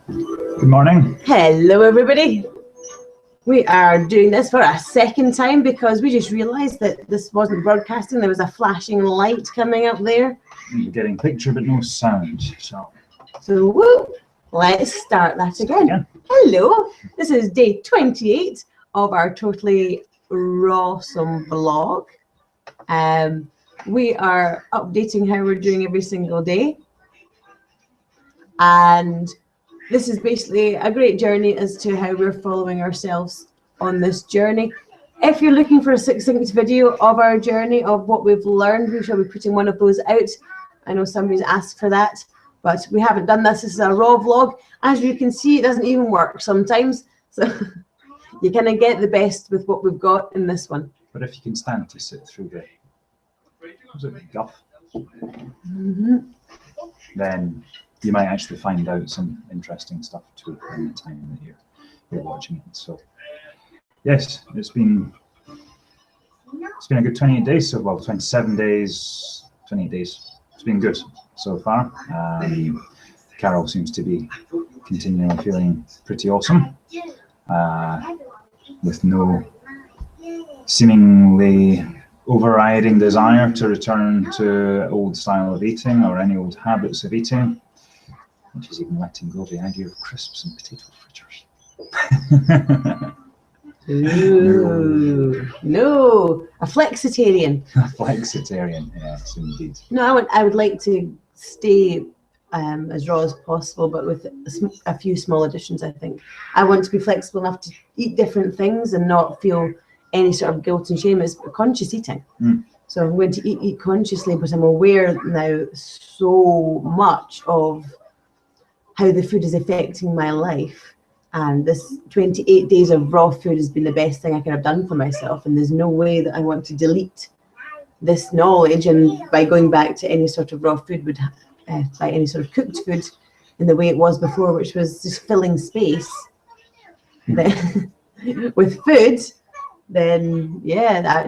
Good morning. Hello everybody. We are doing this for a second time because we just realised that this wasn't broadcasting. There was a flashing light coming up there. You're getting picture but no sound. So woo, let's start that again. Hello, this is day 28 of our totally RAWsome vlog. We are updating how we're doing every single day. And this is basically a great journey as to how we're following ourselves on this journey. If you're looking for a succinct video of our journey, of what we've learned, we shall be putting one of those out. I know somebody's asked for that, but we haven't done this. This is a raw vlog. As you can see, it doesn't even work sometimes. So you kind of get the best with what we've got in this one. but if you can stand to sit through the guff, then you might actually find out some interesting stuff too in the time that you're watching it. So yes, it's been a good 28 days, so well, 27 days, 28 days. It's been good so far. Carol seems to be continually feeling pretty awesome, with no seemingly overriding desire to return to old style of eating or any old habits of eating, which is even letting go of the idea of crisps and potato fritters. Ooh, no, a flexitarian. A flexitarian, yes, indeed. No, I would like to stay as raw as possible, but with a few small additions. I think I want to be flexible enough to eat different things and not feel any sort of guilt and shame. It's conscious eating. So I'm going to eat consciously, but I'm aware now so much of how the food is affecting my life. And this 28 days of raw food has been the best thing I could have done for myself. And there's no way that I want to delete this knowledge. And by going back to any sort of raw food, would by any sort of cooked food in the way it was before, which was just filling space with food, then yeah,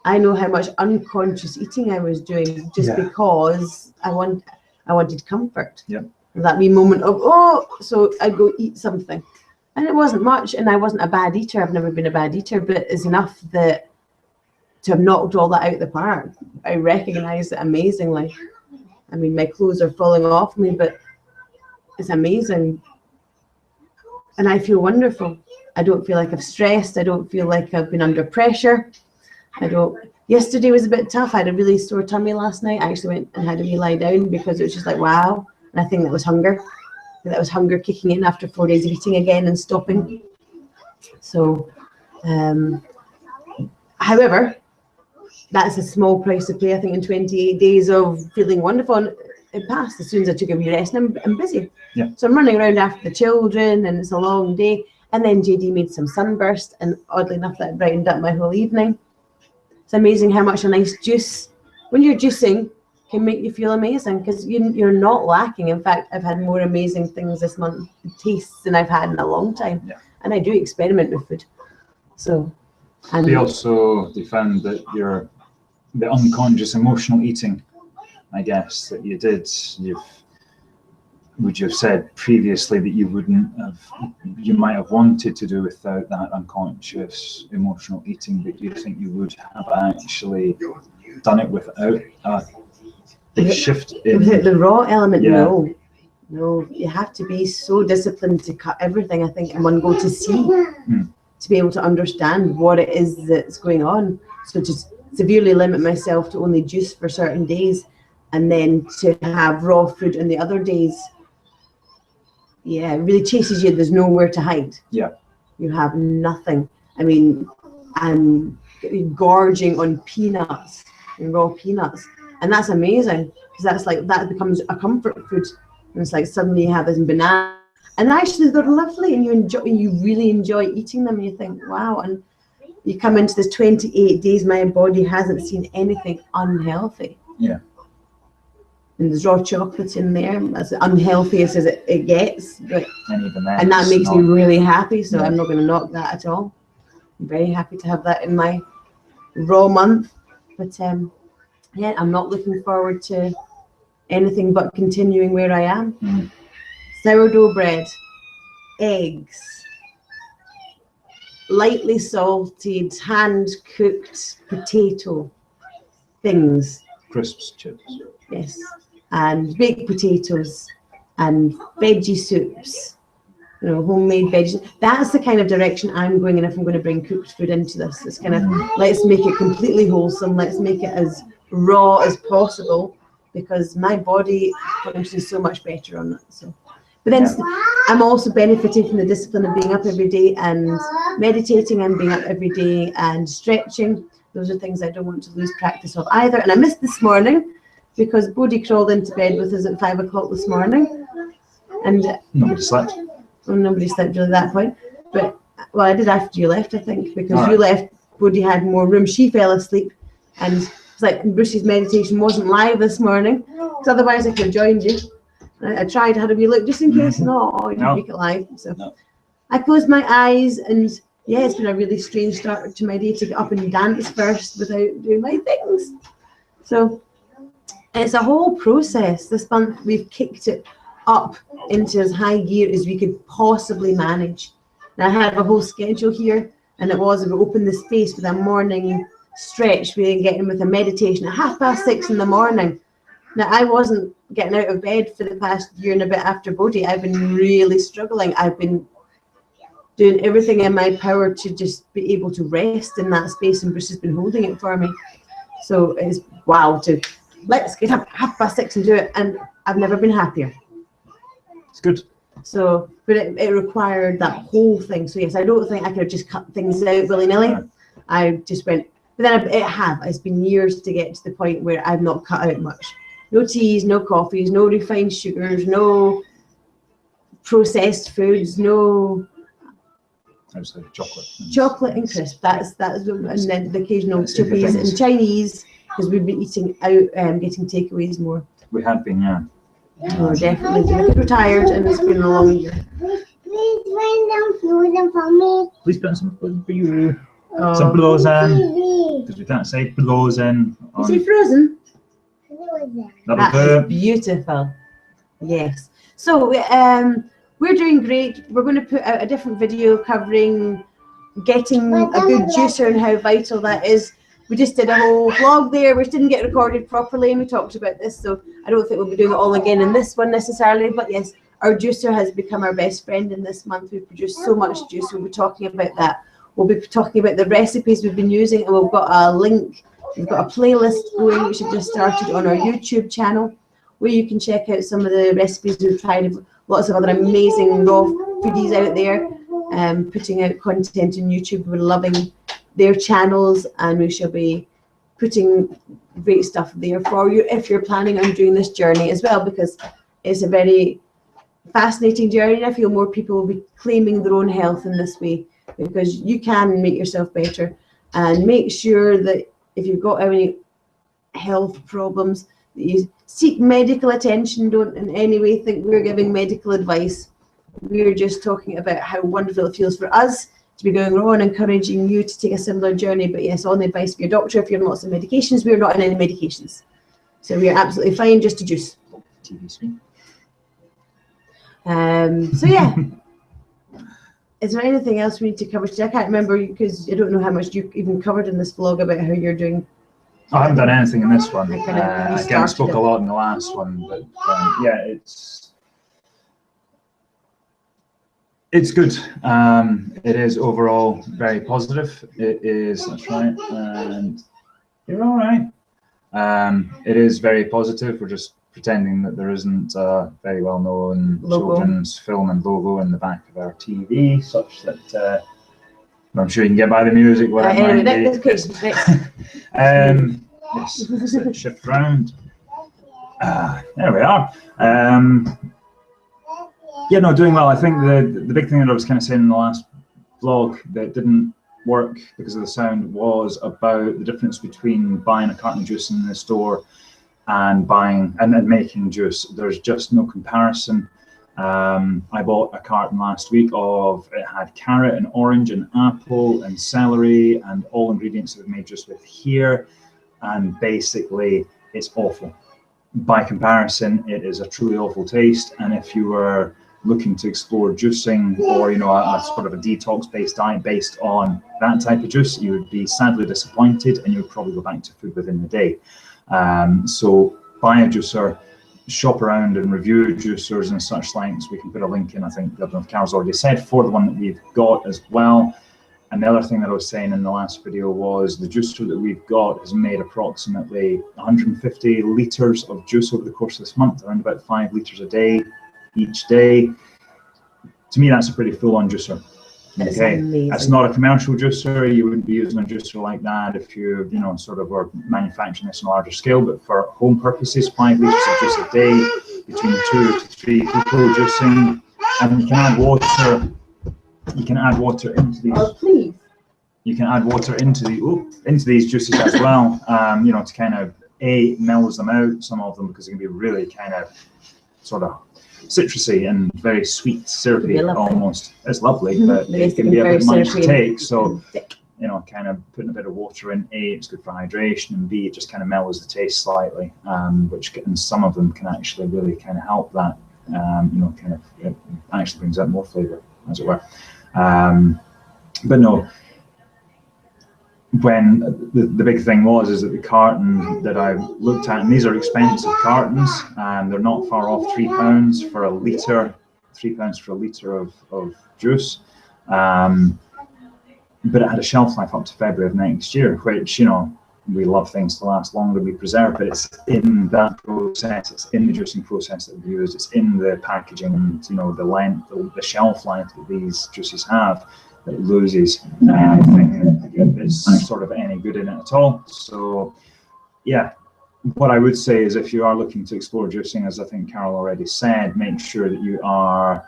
I know how much unconscious eating I was doing just because I wanted comfort. That wee moment of, so I'd go eat something. And it wasn't much, and I wasn't a bad eater. I've never been a bad eater, but it's enough that to have knocked all that out of the park. I recognise it amazingly. I mean, my clothes are falling off me, but it's amazing. And I feel wonderful. I don't feel like I've stressed. I don't feel like I've been under pressure. Yesterday was a bit tough. I had a really sore tummy last night. I actually went and had a wee lie down because it was just like, wow. And I think that was hunger. That was hunger kicking in after 4 days of eating again and stopping. So, however, that's a small price to pay. I think in 28 days of feeling wonderful, and it passed as soon as I took a wee rest, and I'm busy. So I'm running around after the children, and it's a long day. And then JD made some sunburst, and oddly enough, that brightened up my whole evening. It's amazing how much a nice juice, when you're juicing, can make you feel amazing, because you're not lacking. In fact, I've had more amazing things this month, tastes, than I've had in a long time. And I do experiment with food. So, and they also found that the unconscious emotional eating, I guess, that you did, would you have said previously that you might have wanted to do without that unconscious emotional eating, but do you think you would have actually done it without a big shift in the raw element? No, you have to be so disciplined to cut everything, I think, in one go to see, to be able to understand what it is that's going on. So just severely limit myself to only juice for certain days, and then to have raw food on the other days. Yeah, it really chases you. There's nowhere to hide. You have nothing. I mean, I'm gorging on peanuts and raw peanuts, and that's amazing, because that's like, that becomes a comfort food. And it's like suddenly you have this banana, and actually they're lovely, and you really enjoy eating them, and you think, wow. And you come into this 28 days, my body hasn't seen anything unhealthy. And there's raw chocolate in there, as unhealthy as it gets, but, and that makes me really happy, so I'm not going to knock that at all. I'm very happy to have that in my raw month. But yeah, I'm not looking forward to anything but continuing where I am. Sourdough bread, eggs, lightly salted, hand-cooked potato things. Crisps, chips. Yes, and baked potatoes and veggie soups, you know, homemade veggies. That's the kind of direction I'm going in if I'm going to bring cooked food into this. It's kind of, let's make it completely wholesome. Let's make it as raw as possible, because my body functions so much better on it. So, but then I'm also benefiting from the discipline of being up every day and meditating and being up every day and stretching. Those are things I don't want to lose practice of either. And I missed this morning because Bodhi crawled into bed with us at 5 o'clock this morning. And nobody slept. Well, nobody slept really at that point. But, well, I did after you left, I think, because you left, Bodhi had more room. She fell asleep. And it's like Bruce's meditation wasn't live this morning, because otherwise I could have joined you. I tried, had a wee look just in case. No, you didn't make it live. So I closed my eyes, and yeah, it's been a really strange start to my day to get up and dance first without doing my things. So it's a whole process. This month we've kicked it up into as high gear as we could possibly manage. Now I have a whole schedule here, and it was, we opened the space with a morning stretch. We get in with a meditation at 6:30 in the morning. Now I wasn't getting out of bed for the past year and a bit after Bodhi. I've been really struggling. I've been doing everything in my power to just be able to rest in that space, and Bruce has been holding it for me. So it's wow, to let's get up 6:30 and do it, and I've never been happier. It's good. So, but it required that whole thing. So yes, I don't think I could have just cut things out willy-nilly. No. I just went, but then it's been years to get to the point where I've not cut out much. No teas, no coffees, no refined sugars, no processed foods, no chocolate and crisp. That's and then the occasional chippies and Chinese, because we've been eating out, getting takeaways more. We have been, yeah. We're definitely retired, and it's been a long year. Please bring some frozen for me. Please put some frozen for you. Some frozen. Because we can't say frozen. You say frozen? That is beautiful. Yes. So we're doing great. We're going to put out a different video covering getting a good juicer and how vital that is. We just did a whole vlog there, which didn't get recorded properly, and we talked about this, so I don't think we'll be doing it all again in this one necessarily. But yes, our juicer has become our best friend in this month. We've produced so much juice. We'll be talking about that. We'll be talking about the recipes we've been using, and we've got a link. We've got a playlist going, which we've just started on our YouTube channel, where you can check out some of the recipes we've tried. Lots of other amazing raw foodies out there, putting out content on YouTube. We're loving their channels, and we shall be putting great stuff there for you if you're planning on doing this journey as well, because it's a very fascinating journey. I feel more people will be claiming their own health in this way, because you can make yourself better. And make sure that if you've got any health problems, that you seek medical attention. Don't in any way think we're giving medical advice. We're just talking about how wonderful it feels for us to be going on, encouraging you to take a similar journey. But yes, on the advice of your doctor. If you're on lots of medications, we're not on any medications, so we are absolutely fine just to juice. TV screen. So yeah. Is there anything else we need to cover today? I can't remember, because I don't know how much you even covered in this vlog about how you're doing. I haven't done anything in this one. I spoke a lot in the last one, but yeah, it's good. It is overall very positive. It is, that's right, and you're all right. It is very positive. We're just pretending that there isn't a very well-known children's film and logo in the back of our TV, such that I'm sure you can get by the music. Yes, shift round. There we are. Yeah, no, doing well. I think the big thing that I was kind of saying in the last vlog that didn't work because of the sound was about the difference between buying a carton of juice in the store and buying and making juice. There's just no comparison. I bought a carton last week of, it had carrot and orange and apple and celery and all ingredients that we made juice with here, and basically it's awful. by comparison, it is a truly awful taste. And if you were looking to explore juicing, or a sort of a detox-based diet based on that type of juice, you would be sadly disappointed, and you would probably go back to food within the day. So buy a juicer, shop around and review juicers and such likes. We can put a link in, I think, I don't know if Carol's already said, for the one that we've got as well. And the other thing that I was saying in the last video was the juicer that we've got has made approximately 150 litres of juice over the course of this month, around about 5 litres a day, each day. To me, that's a pretty full-on juicer. That's okay, amazing. That's not a commercial juicer. You wouldn't be using a juicer like that if you, sort of were manufacturing this on a larger scale. But for home purposes, 5 litres of juice a day, between 2 to 3 people juicing, and you can add water. You can add water into these. Oh, please. You can add water into these juices as well. To kind of mellows them out. Some of them, because it can be really kind of sort of citrusy and very sweet, syrupy almost. It's lovely, but it can be a bit much to take. So, kind of putting a bit of water in, it's good for hydration, and B, it just kind of mellows the taste slightly, and some of them can actually really kind of help that, it actually brings out more flavour, as it were. But no, when the big thing is that the carton that I looked at, and these are expensive cartons, and they're not far off £3 for a litre, £3 for a litre of juice, but it had a shelf life up to February of next year, which, we love things to last longer, we preserve, but it's in that process, it's in the juicing process that we use, it's in the packaging, and the length, the shelf life that these juices have, that it loses anything that is sort of any good in it at all. So yeah, what I would say is, if you are looking to explore juicing, as I think Carol already said, make sure that you are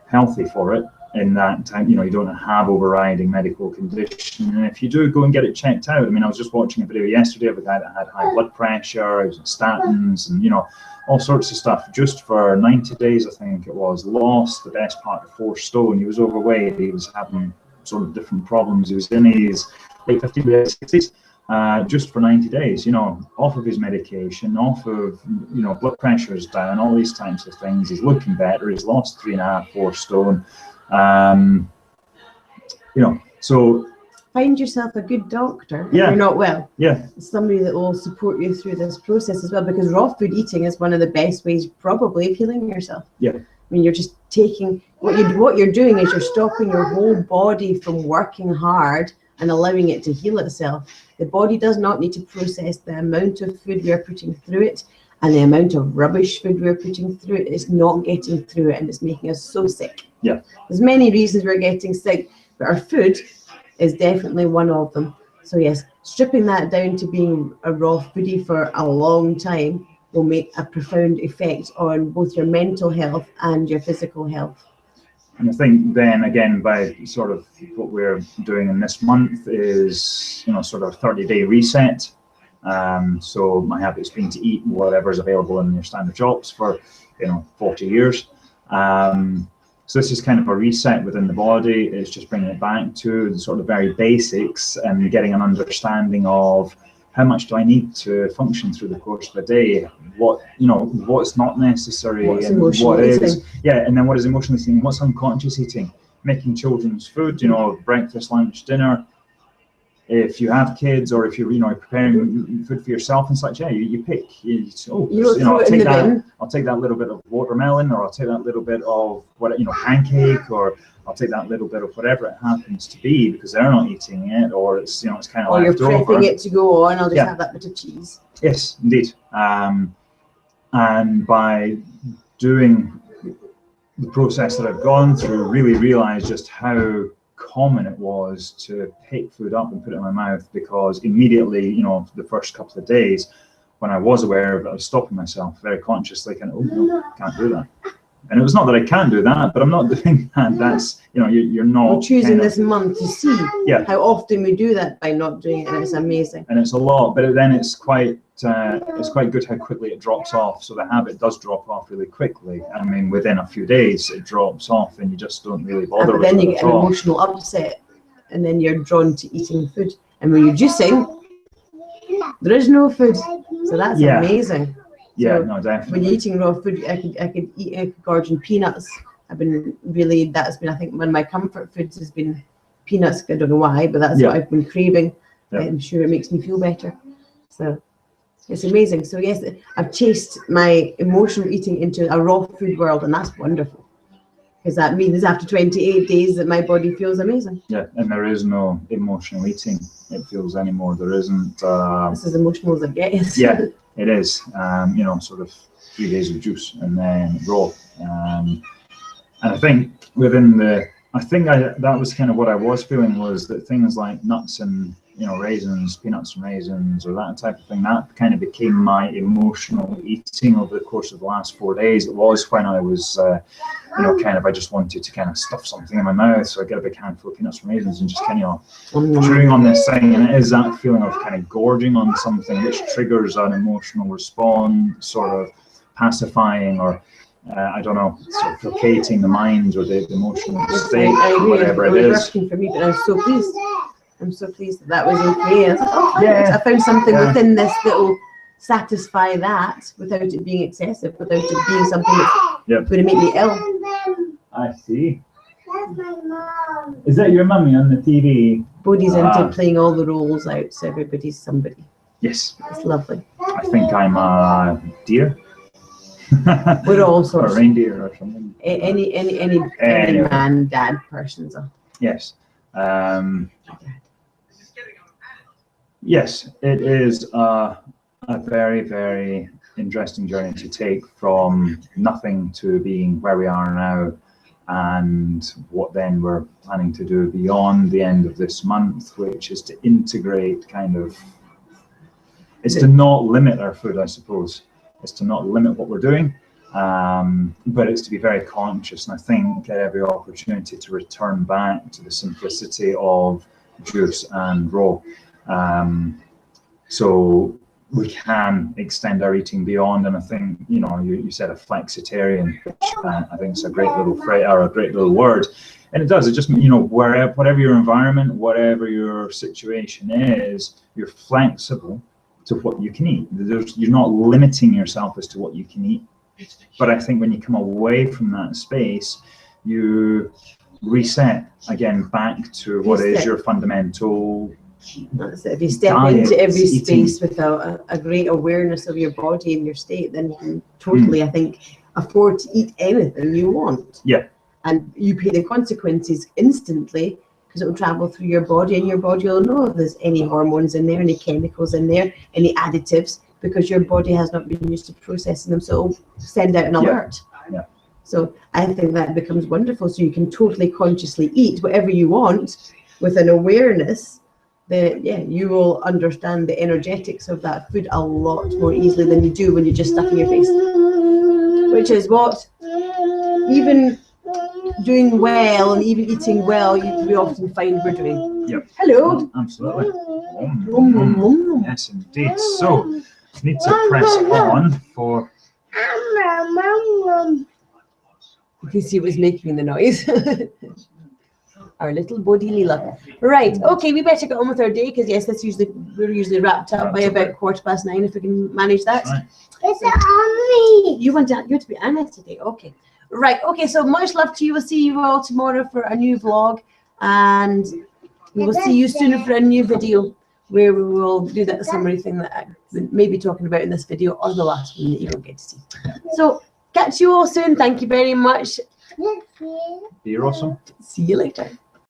healthy for it, in that time, you don't have overriding medical condition. And if you do, go and get it checked out. I mean, I was just watching a video yesterday of a guy that had high blood pressure, he was on statins, and all sorts of stuff. Just for 90 days, I think it was, lost the best part of 4 stone. He was overweight, he was having sort of different problems. He was in his late 50s, late 60s, just for 90 days, off of his medication, off of, blood pressure's down, all these types of things. He's looking better, he's lost 3.5, 4 stone. So find yourself a good doctor if yeah, you're not well. Yeah, somebody that will support you through this process as well, because raw food eating is one of the best ways probably of healing yourself. Yeah, I mean, you're just taking what you're doing is you're stopping your whole body from working hard and allowing it to heal itself. The body does not need to process the amount of food we are putting through it, and the amount of rubbish food we're putting through it. It's not getting through it, and it's making us so sick. Yeah, there's many reasons we're getting sick, but our food is definitely one of them. So yes, stripping that down to being a raw foodie for a long time will make a profound effect on both your mental health and your physical health. And I think then again, by sort of what we're doing in this month is, sort of a 30-day reset. So my habit's been to eat whatever is available in your standard shops for 40 years. So this is kind of a reset within the body. It's just bringing it back to the sort of very basics and getting an understanding of how much do I need to function through the course of a day, what's not necessary, and what is, and then what is emotional eating, what's unconscious eating, making children's food, breakfast, lunch, dinner. If you have kids, or if you're preparing food for yourself and such, you pick. I'll take that little bit of watermelon, or I'll take that little bit of pancake, or I'll take that little bit of whatever it happens to be, because they're not eating it, or it's it's kind of. Or you're prepping it to go on. I'll just have that bit of cheese. Yes, indeed. And by doing the process that I've gone through, really realised just how common it was to pick food up and put it in my mouth, because immediately, the first couple of days when I was aware of it, I was stopping myself very consciously, kind of, oh no, can't do that. And it was not that I can't do that, but I'm not doing that. That's, you're not. We're choosing this month to see how often we do that by not doing it, and it's amazing. And it's a lot, but then it's quite good how quickly it drops off. So the habit does drop off really quickly. I mean, within a few days, it drops off, and you just don't really bother with it. But then you get an emotional upset, and then you're drawn to eating food. And when you're juicing, there is no food. So that's Yeah. amazing. Yeah, So no, when definitely. you're eating raw food, I could eat gorging peanuts. That's been I think one of my comfort foods has been peanuts. I don't know why, but that's what I've been craving. Yeah. I'm sure it makes me feel better. So it's amazing. So yes, I've chased my emotional eating into a raw food world, and that's wonderful. Because that means after 28 days that my body feels amazing. Yeah, and there is no emotional eating, it feels anymore. There isn't. This is as emotional as it gets. Yeah, it is. You know, sort of 3 days of juice and then raw. And I think that was kind of what I was feeling, was that things like nuts and, you know, raisins, peanuts and raisins, or that type of thing, that kind of became my emotional eating over the course of the last 4 days. It was when I was, you know, kind of, I just wanted to kind of stuff something in my mouth, so I get a big handful of peanuts and raisins and just kind of chewing on this thing, and it is that feeling of kind of gorging on something which triggers an emotional response, sort of pacifying, or I don't know, sort of placating the mind or the emotional state, whatever it is. It was working for me, but I'm so pleased. I'm so pleased that was okay. I was like, oh, Yeah. I found something within this that will satisfy that without it being excessive, without it being something that's going to make me ill. I see. That's my mom. Is that your mummy on the TV? Bodhi's into playing all the roles out, so everybody's somebody. Yes. It's lovely. I think I'm a deer. We're all sorts. Or a reindeer or something. Any man, dad person's a Yes. Yes, it is a very, very interesting journey to take from nothing to being where we are now, and what then we're planning to do beyond the end of this month, which is to integrate kind of, it's to not limit our food, I suppose. It's to not limit what we're doing, but it's to be very conscious, and I think get every opportunity to return back to the simplicity of juice and raw. So we can extend our eating beyond, and I think, you know, you said a flexitarian, which I think is a great little phrase, or a great little word, and it does. It just, you know, whatever your environment, whatever your situation is, you're flexible to what you can eat. You're not limiting yourself as to what you can eat. But I think when you come away from that space, you reset again back to what is your fundamental. That's it. If you step into every space with a great awareness of your body and your state, then you can totally, I think, afford to eat anything you want. Yeah. And you pay the consequences instantly, because it will travel through your body, and your body will know if there's any hormones in there, any chemicals in there, any additives, because your body has not been used to processing them, so it will send out an alert. Yeah. So I think that becomes wonderful. So you can totally consciously eat whatever you want with an awareness that, you will understand the energetics of that food a lot more easily than you do when you're just stuffing your face. Which is what, even doing well and even eating well, we often find we're doing. Yep. Hello. Absolutely. Yes, indeed. So, need to press on for. You can see it was making the noise. Our little Bodhi Leela. Right, okay, we better get on with our day, because yes, we're usually wrapped up by about 9:15 if we can manage that. Right. It's on me. You want to be Anna today, okay. Right, okay, so much love to you. We'll see you all tomorrow for a new vlog, and we will see you soon for a new video where we will do that summary thing that I may be talking about in this video, or the last one that you don't get to see. So, catch you all soon. Thank you very much. Be RAWsome. See you later.